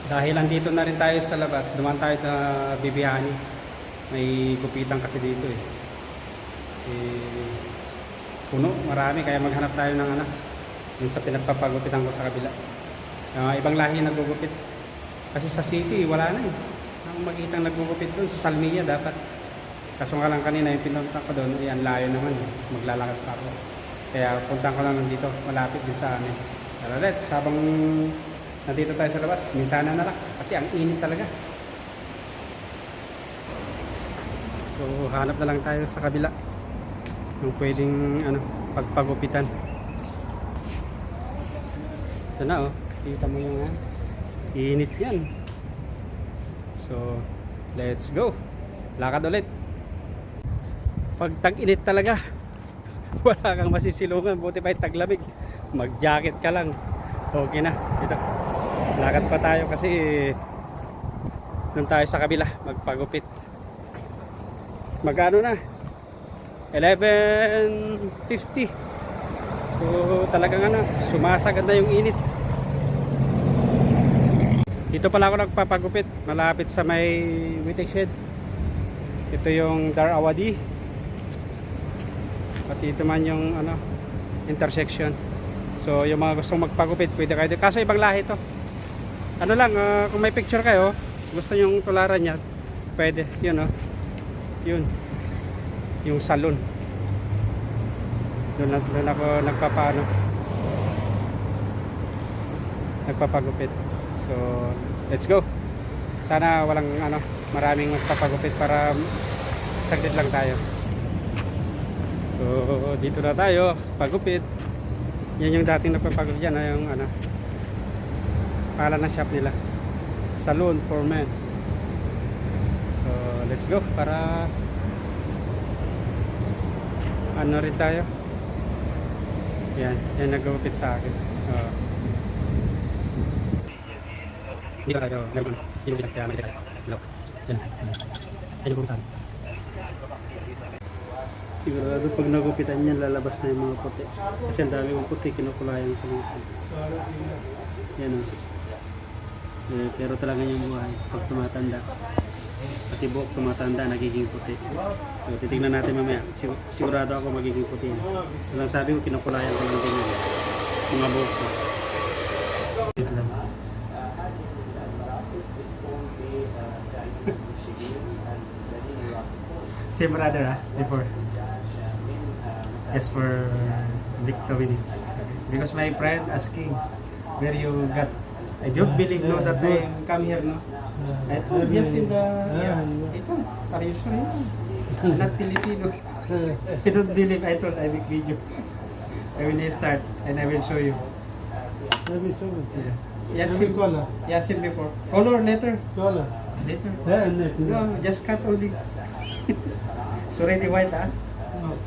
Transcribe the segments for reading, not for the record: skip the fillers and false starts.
Dahil andito na rin tayo sa labas, dumaan tayo na Bibiani. May gupitan kasi dito eh. Puno, marami, kaya maghanap tayo ng dun sa pinagpapagupitan ko sa kabila. Ibang lahi naggugupit. Kasi sa city, wala na eh. Ang makitang naggugupit doon, sa Salmia dapat. Kaso nga lang kanina yung pinunta ko doon, yan layo naman eh. Maglalakad pa ako. Kaya punta ko lang dito, malapit din sa amin. Pero let's, habang nandito tayo sa labas, minsanan na lang. Kasi ang init talaga. So, hanap na lang tayo sa kabila. Yung pwedeng, pagpagupitan. Ito na oh, kita mo yung init yan. So, let's go. Lakad ulit. Pag tag-init talaga, wala kang masisilungan. Buti pa yung taglamig. Mag-jacket ka lang. Okay na. Dito. Lakad pa tayo kasi doon tayo sa kabila. Magpagupit. Magkano na? 11:50. So talagang sumasagad na yung init. Dito pala ako nagpapagupit. Malapit sa may Witek Shed. Ito yung Dar Awadi. Pati ito man yung intersection. So yung mga gustong magpagupit, pwede kayo dito. Kaso ibang lahi to. Kung may picture kayo, gusto nyong tularan niya, pwede. Yun yun. Yung salon. Doon ako nagpapagupit. So let's go. Sana walang maraming magpapagupit para saglit lang tayo. So dito na tayo, pagupit. Yan yung dating nagpapagupit yan, yung pangalan ng shop nila, Salon for Men. So let's go para rin tayo. Yan nagpapagupit sa akin. Dito tayo, meron pinagpapagupit kaya may tayo. Yan yung saan. Sigurado pag nagupitan niya, lalabas na yung mga puti. Kasi ang dami yung puti, kinukulayan ko nito. Yan o. Pero talaga yung buhay, pag tumatanda. Pati buhok tumatanda, nagiging puti. So titignan natin mamaya. Sigurado ako magiging puti. Walang sabi ko, kinukulayan ko lang din yung mga buhok ko. Dito lang. Same brother before. Just for like 2 minutes. Because my friend asking where you got. I don't believe that I come here, no? I told just in the ito, are you sure yun? Not Filipino. I don't believe. I told I make video. I will start and I will show you. Maybe so. Yes, Color. Yes, him before. Color later. Color. Later. Yeah, and that. No, just cut only. It's already white, ah? No.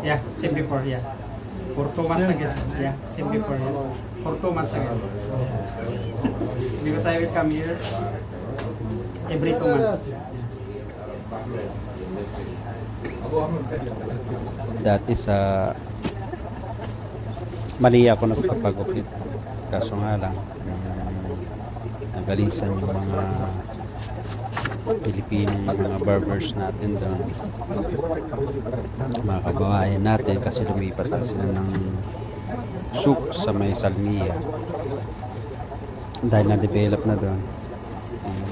Yeah, same before, yeah. For 2 months again. Yeah, same before, yeah. For 2 months again. Because I will come here every 2 months. Dati sa Mali ako nagpapagupit. Kaso nga lang, nagalisan yung mga Pilipino, mga barbers natin doon, mga kababayan natin, kasi lumipat na sila ng souk sa may Salmia dahil na-develop na doon.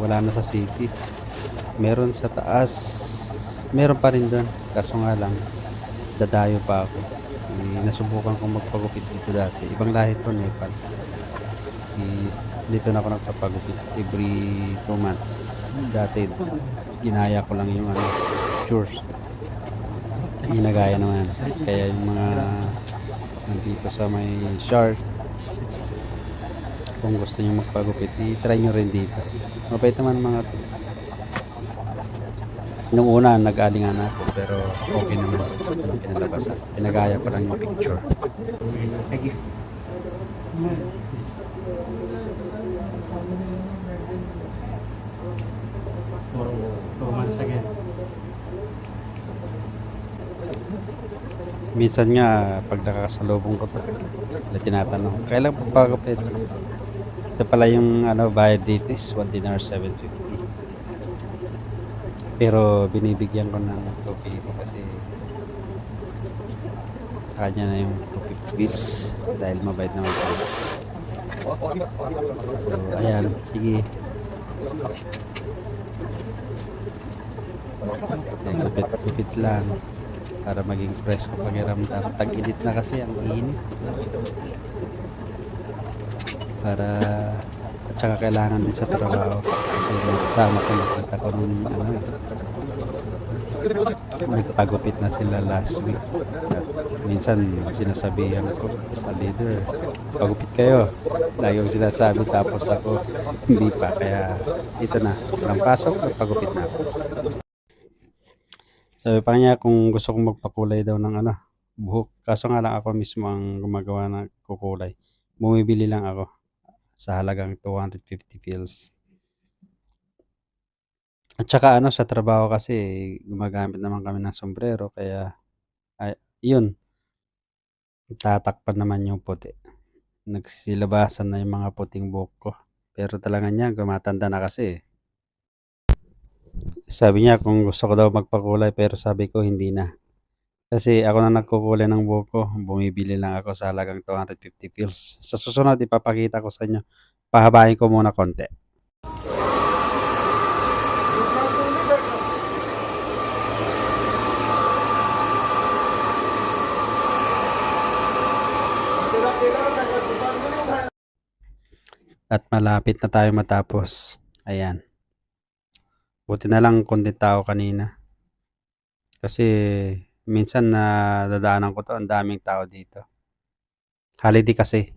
Wala na sa city, meron sa taas, meron pa rin doon, kaso nga lang dadayo pa ako. Nasubukan kong magpagupit dito dati, ibang lahi to, Nepal. Dito na ako nagpapagupit every 2 months. Dati ginaya ko lang yung chores, ginagaya naman. Kaya yung mga nandito sa may shark, kung gusto nyo magpagupit, i-try nyo rin dito. Mabait naman mga to. Nung una nag-alingan ako, pero okay naman yung pinalabasan. Pinagaya ko lang yung picture. Thank you. For 2 months again. Minsan nga, pag nakakasalubong ko to, tinatanong, kailan po pagupit? Ito pala yung bayad dito is 1 dinar 750. Pero binibigyan ko ng 250 kasi sa kanya na yung 250 bills dahil mabait naman siya. So, ayan, sige. Gupit lang para maging fresh ko pakiramdam. Tag-init na kasi, ang init. Para at saka kailangan din sa trabaho kasi kasama ko nakita ko nung nagpagupit na sila last week. At minsan sinasabihan ko sa leader, pagupit kayo. Lagi ko sinasabi tapos ako hindi pa. Kaya ito na, walang pasok, magpagupit na ako. Sabi pa niya kung gusto kong magpakulay daw ng buhok. Kaso nga lang ako mismo ang gumagawa ng kukulay. Bumibili lang ako sa halagang 250 pills. At saka sa trabaho kasi gumagamit naman kami ng sombrero kaya yun, tatakpan naman yung puti. Nagsilabasan na yung mga puting buhok ko. Pero talaga niya, gumatanda na kasi. Sabi niya kung gusto ko daw magpakulay pero sabi ko hindi na. Kasi ako na nagkukulay ng buhok ko, bumibili lang ako sa halagang 250 pills. Sa susunod, ipapakita ko sa inyo. Pahabain ko muna konti. At malapit na tayo matapos. Ayan. Buti na lang konti tao kanina. Kasi minsan na dadaanan ko to, ang daming tao dito. Holiday kasi.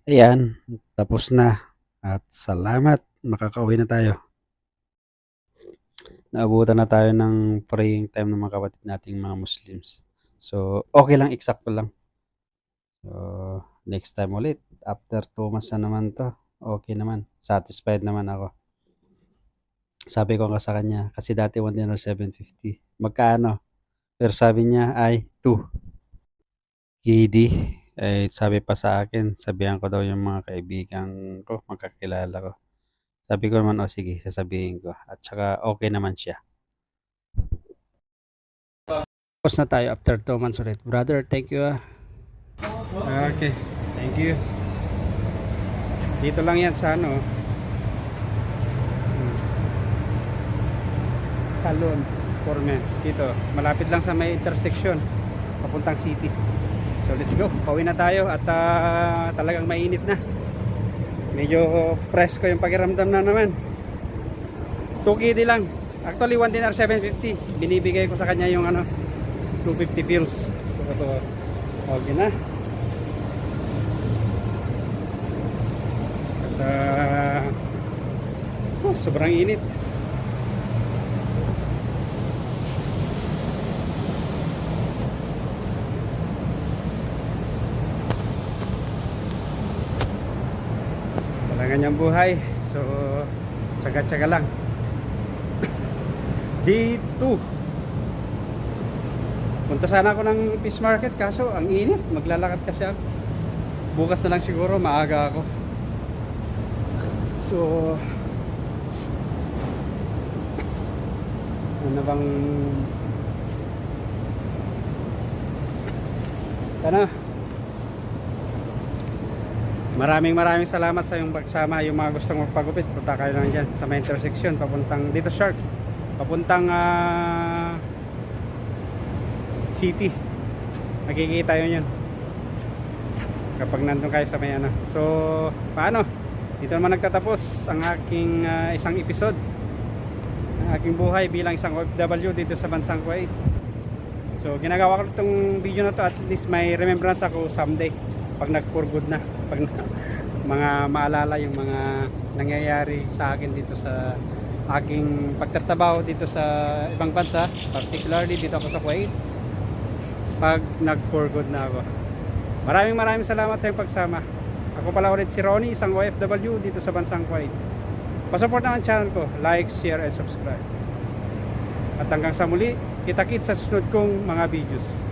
Ayan, tapos na. At salamat, makakauwi na tayo. Naabutan na tayo ng praying time ng mga kapatid nating mga Muslims. So, okay lang, eksakto lang. So, next time ulit. After 2 months na naman to. Okay naman. Satisfied naman ako. Sabi ko nga sa kanya, kasi dati 1 dinar 750. Magkano? Pero sabi niya ay 2. Hindi. Sabi pa sa akin, sabihan ko daw yung mga kaibigan ko, magkakilala ko. Sabi ko naman, sige, sasabihin ko. At saka okay naman siya. Tapos na tayo after 2 months ulit. Brother, thank you Okay, thank you. Dito lang yan sa Salon, Formen. Dito, malapit lang sa may intersection papuntang city. So let's go, pauwi na tayo at talagang mainit na. Medyo presko yung pakiramdam na naman. 2KD lang. Actually 1 dinar 750. Binibigay ko sa kanya yung 250 pills. So okay na. At sobrang init. Kanyang buhay. So tsaga-tsaga lang. Dito punta sana ako ng fish market kaso ang init, maglalakad kasi ako. Bukas na lang siguro, maaga ako. So ano bang maraming salamat sa iyong pagsama. Yung mga gustong magpagupit, punta kayo lang dyan sa may intersection papuntang dito sharp, papuntang city. Makikita yun yun kapag nandun kayo sa may So paano, dito naman nagtatapos ang aking isang episode ng aking buhay bilang isang OFW dito sa bansang Kuwait. So ginagawa ko itong video na to at least may remembrance ako someday pag nag-for good na, pag mga maalala yung mga nangyayari sa akin dito sa aking pagtatrabaho dito sa ibang bansa, particularly dito ako sa Kuwait, pag nag-for good na ako. Maraming salamat sa iyong pagsama. Ako pala ulit si Ronnie, isang OFW dito sa bansang Kuwait. Pasupport na ang channel ko, like, share, and subscribe. At hanggang sa muli, kita-kits sa susunod kong mga videos.